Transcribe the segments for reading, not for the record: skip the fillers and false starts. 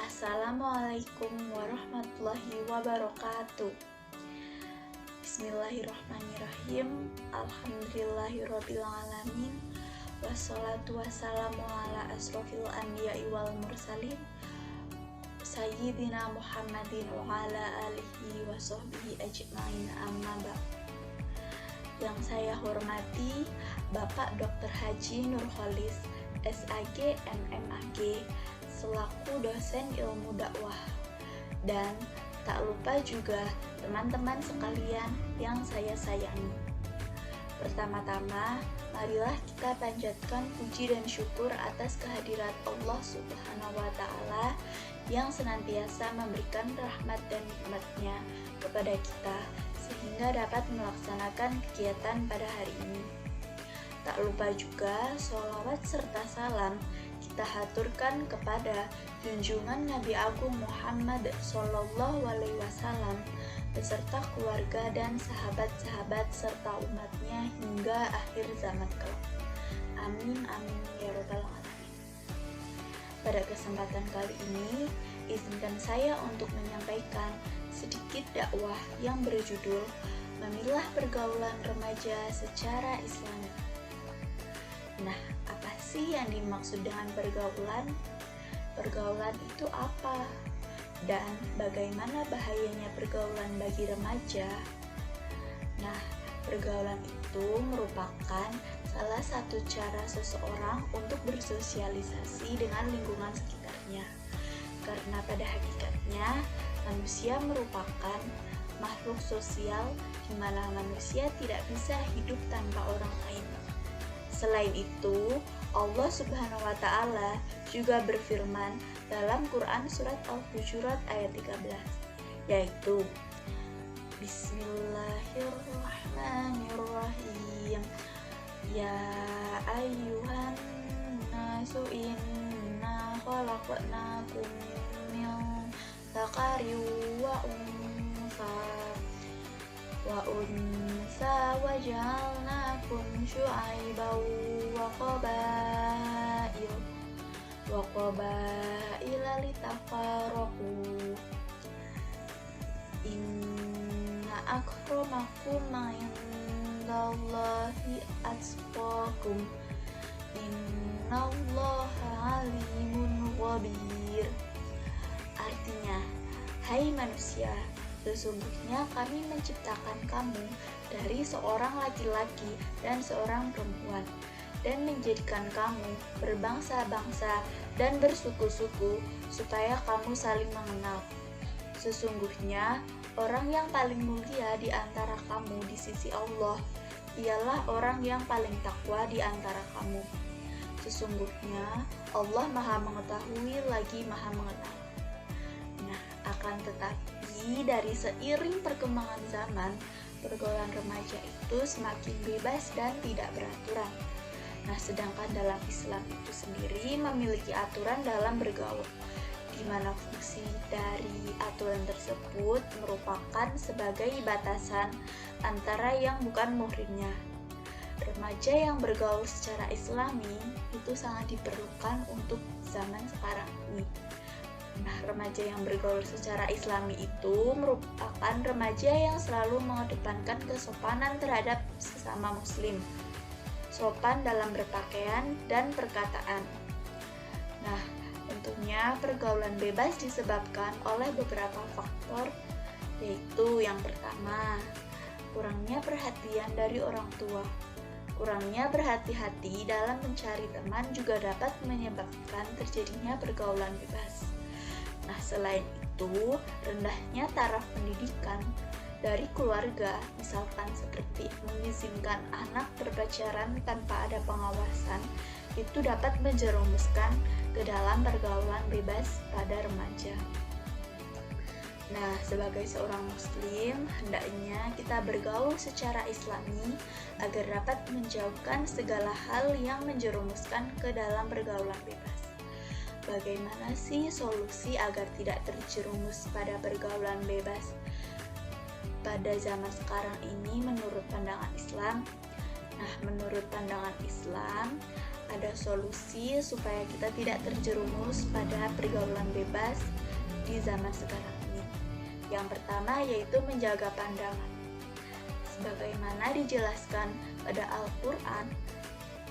Assalamualaikum warahmatullahi wabarakatuh. Bismillahirrahmanirrahim. Alhamdulillahirrabbilalamin. Wassalatu wassalamu ala asrofil anbiya'i wal mursalin Sayyidina Muhammadin wa ala alihi wa sahbihi ajma'in, amma ba'd. Yang saya hormati Bapak Dr. Haji Nurholis, SAG MMAG, selaku dosen ilmu dakwah, dan tak lupa juga teman-teman sekalian yang saya sayangi. Pertama-tama, marilah kita panjatkan puji dan syukur atas kehadirat Allah Subhanahu wa Ta'ala yang senantiasa memberikan rahmat dan nikmat-Nya kepada kita sehingga dapat melaksanakan kegiatan pada hari ini. Tak lupa juga sholawat serta salam kita haturkan kepada junjungan Nabi Agung Muhammad Sallallahu Alaihi Wasallam beserta keluarga dan sahabat-sahabat serta umatnya hingga akhir zaman kelak. Amin amin ya rabbal alamin. Pada kesempatan kali ini, izinkan saya untuk menyampaikan sedikit dakwah yang berjudul Memilah Pergaulan Remaja Secara Islami. Nah, apa sih yang dimaksud dengan pergaulan? Pergaulan itu apa? Dan bagaimana bahayanya pergaulan bagi remaja? Nah, pergaulan itu merupakan salah satu cara seseorang untuk bersosialisasi dengan lingkungan sekitarnya. Karena pada hakikatnya, manusia merupakan makhluk sosial di mana manusia tidak bisa hidup tanpa orang lain. Selain itu, Allah Subhanahu wa Ta'ala juga berfirman dalam Quran surat Al-Hujurat ayat 13, yaitu Bismillahirrahmanirrahim. Ya ayyuhan nasu inna khalaqnakum min dzakarin wa unsa wa ja'alnakum syu'aiban wa qabaila litafaraku. Inna akramakum indallahi atqakum. Innallaha alimun khabir. Artinya, hai manusia, sesungguhnya kami menciptakan kamu dari seorang laki-laki dan seorang perempuan, dan menjadikan kamu berbangsa-bangsa dan bersuku-suku supaya kamu saling mengenal. Sesungguhnya orang yang paling mulia di antara kamu di sisi Allah ialah orang yang paling takwa di antara kamu. Sesungguhnya Allah Maha Mengetahui lagi Maha Mengenal. Nah, akan tetapi dari seiring perkembangan zaman, pergaulan remaja itu semakin bebas dan tidak beraturan. Nah, sedangkan dalam Islam itu sendiri memiliki aturan dalam bergaul, di mana fungsi dari aturan tersebut merupakan sebagai batasan antara yang bukan muhrimnya. Remaja yang bergaul secara Islami itu sangat diperlukan untuk zaman sekarang ini. Nah, remaja yang bergaul secara Islami itu merupakan remaja yang selalu mengedepankan kesopanan terhadap sesama muslim, sopan dalam berpakaian dan perkataan. Nah, tentunya pergaulan bebas disebabkan oleh beberapa faktor, yaitu yang pertama, kurangnya perhatian dari orang tua. Kurangnya berhati-hati dalam mencari teman juga dapat menyebabkan terjadinya pergaulan bebas. Nah, selain itu, rendahnya taraf pendidikan dari keluarga, misalkan seperti mengizinkan anak berpacaran tanpa ada pengawasan, itu dapat menjerumuskan ke dalam pergaulan bebas pada remaja. Nah, sebagai seorang muslim, hendaknya kita bergaul secara islami agar dapat menjauhkan segala hal yang menjerumuskan ke dalam pergaulan bebas. Bagaimana sih solusi agar tidak terjerumus pada pergaulan bebas pada zaman sekarang ini menurut pandangan Islam? Nah, menurut pandangan Islam, ada solusi supaya kita tidak terjerumus pada pergaulan bebas di zaman sekarang ini. Yang pertama yaitu menjaga pandangan. Sebagaimana dijelaskan pada Al-Quran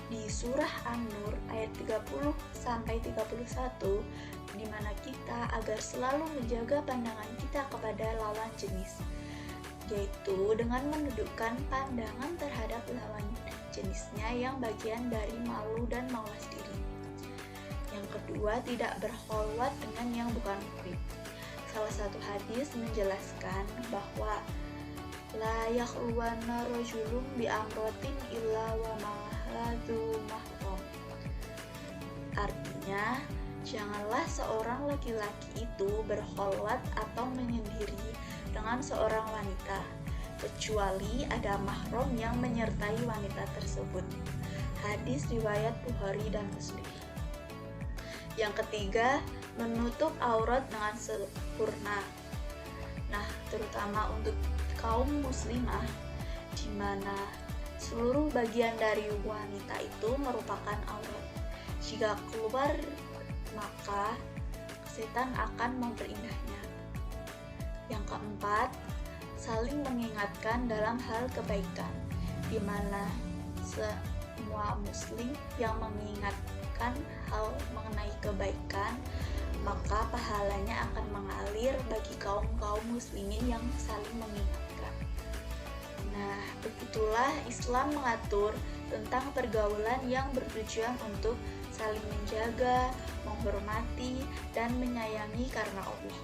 di surah An-Nur ayat 30 sampai 31, di mana kita agar selalu menjaga pandangan kita kepada lawan jenis, yaitu dengan menundukkan pandangan terhadap lawan jenisnya yang bagian dari malu dan mawas diri. Yang kedua, tidak berkholwat dengan yang bukan muhrim. Salah satu hadis menjelaskan bahwa la yakhluwanna rajulun bi amratin illa wa ma'ahadu mahram. Artinya, janganlah seorang laki-laki itu berkholwat atau menyendiri dengan seorang wanita, kecuali ada mahram yang menyertai wanita tersebut. Hadis riwayat Bukhari dan Muslim. Yang ketiga, menutup aurat dengan sempurna. Nah, terutama untuk kaum muslimah, di mana seluruh bagian dari wanita itu merupakan aurat. Jika keluar, maka setan akan memperindahnya. Yang keempat, saling mengingatkan dalam hal kebaikan, di mana semua muslim yang mengingatkan hal mengenai kebaikan, maka pahalanya akan mengalir bagi kaum-kaum muslimin yang saling mengingatkan. Nah, begitulah Islam mengatur tentang pergaulan yang bertujuan untuk saling menjaga, menghormati, dan menyayangi karena Allah.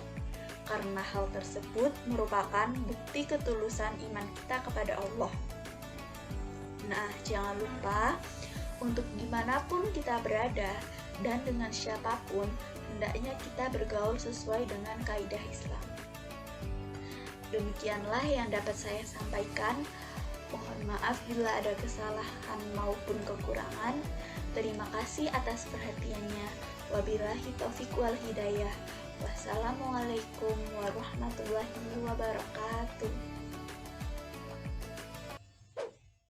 Karena hal tersebut merupakan bukti ketulusan iman kita kepada Allah. Nah, jangan lupa untuk dimanapun kita berada dan dengan siapapun, hendaknya kita bergaul sesuai dengan kaidah Islam. Demikianlah yang dapat saya sampaikan. Mohon maaf bila ada kesalahan maupun kekurangan. Terima kasih atas perhatiannya. Wabillahi taufiq wal hidayah. Wassalamualaikum warahmatullahi wabarakatuh.